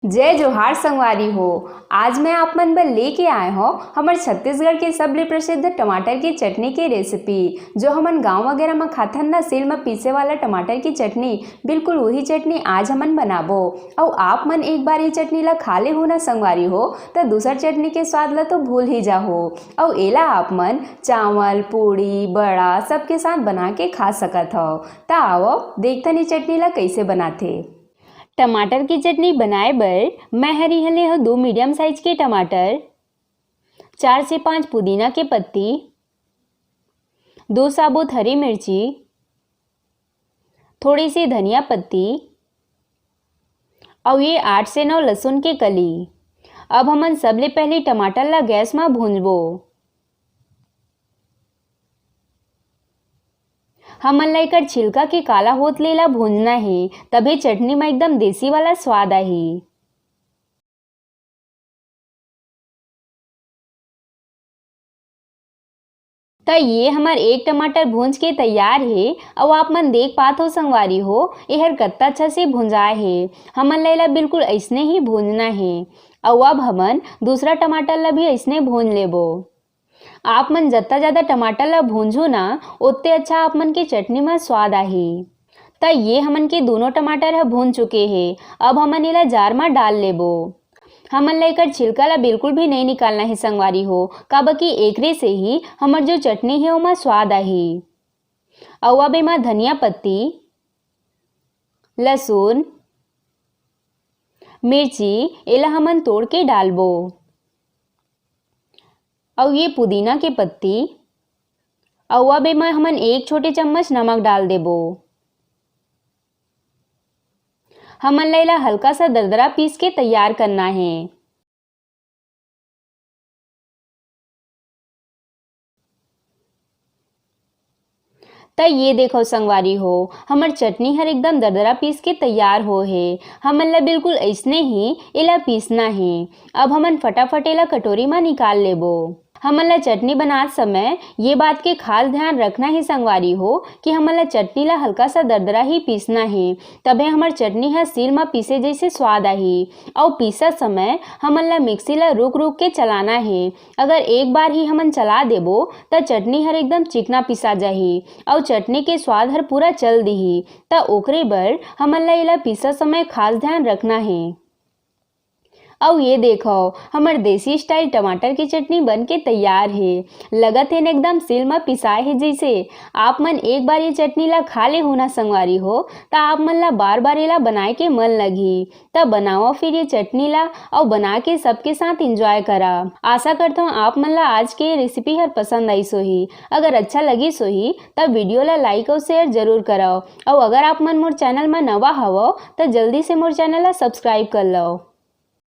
जय जोहार संगवारी हो। आज मैं आप मन बर लेके आए हो हमारे छत्तीसगढ़ के सबले प्रसिद्ध टमाटर की चटनी की रेसिपी, जो हमन गांव वगैरह में खाथन ना, सिल में पीसे वाला टमाटर की चटनी। बिल्कुल वही चटनी आज हमन बनाबो। और आप मन एक बार ये चटनी ला खा ले हो ना संगवारी हो, तो दूसर चटनी के स्वाद ला तो भूल ही जाओ। और एला आप मन चावल, पूड़ी, बड़ा सबके साथ बना के खा सकत हो। ता आओ देखथन ये चटनी ला कैसे बनाथे। टमाटर की चटनी बनाए बर मैं हरी हले हो 2 मीडियम साइज के टमाटर, 4 से 5 पुदीना के पत्ती, 2 साबुत हरी मिर्ची, थोड़ी सी धनिया पत्ती और ये 8 से 9 लहसुन के कली। अब हमन सबले पहले टमाटर ला गैस में भूंजबो। हमन ला एकर छिलका के काला होत ले ला भूंजना है, तभी चटनी में एकदम देसी वाला स्वाद आही। तो ये हमार एक टमाटर भूंज के तैयार है। और आप मन देख पात हो संगवारी हो, यहर कत्ता अच्छा से भुंजाए है। हमन ला बिल्कुल ऐसने ही भूंजना है। और अब हमन दूसरा टमाटर ला भी ऐसने भूंज लेबो। आप मन जितना ज़्यादा टमाटर ला भूंजो ना, उतने अच्छा आप मन के चटनी में स्वाद आही। तो ये हमन के दोनों टमाटर है भून चुके हैं। अब हमन इला जार में डाल लेबो। हमन ला एकर छिलका ला बिल्कुल भी नहीं निकालना है संगवारी हो, काबर कि एकरे से ही हमर जो चटनी है ओमा स्वाद आही। और अब एमा धनिया पत्ती, लहसुन, मिर्ची एला हमन तोड़ के डालबो। और ये पुदीना के पत्ती। और अब एमा हमन 1 छोटे चम्मच नमक डाल देबो। हमन ला एला हल्का सा दरदरा पीस के तैयार करना है। तो ये देखो संगवारी हो, हमर चटनी हर एकदम दरदरा पीस के तैयार हो है। हमन ला बिल्कुल ऐसने ही एला पीसना है। अब हमन फटाफट एला कटोरी में निकाल लेबो। हमन ला चटनी बनात समय ये बात के खास ध्यान रखना है संगवारी हो, कि हमन ला चटनी ला हल्का सा दरदरा ही पीसना है, तबे हमर चटनी है सील में पीसे जैसे स्वाद आही। और पीसत समय हमन ला मिक्सी ला रुक रुक के चलाना है। अगर एक बार ही हमन चला देबो तो चटनी हर एकदम चिकना पिसा जाही और चटनी के स्वाद हर पूरा चल दिही। तो ओकरे बर हमन ला एला पीसत समय खास ध्यान रखना है। और ये देखो हमार देसी स्टाइल टमाटर की चटनी बन के तैयार है। लगत है एकदम सिल में पिसाए है जैसे। आप मन एक बार ये चटनी ला खा ले हो ना संगवारी हो, तो आप मन ला बार बार एला बनाए के मन लगी। तब बनाओ फिर ये चटनी ला और बना के सबके साथ एंजॉय करा। आशा करता हूँ आप मन ला आज के रेसिपी हर पसंद आई सोही। अगर अच्छा लगी सोही तब वीडियो ला लाइक और शेयर जरूर कराओ। और अगर आप मन मोर चैनल में नवा हवो तो जल्दी से मोर चैनल ला सब्सक्राइब कर लो।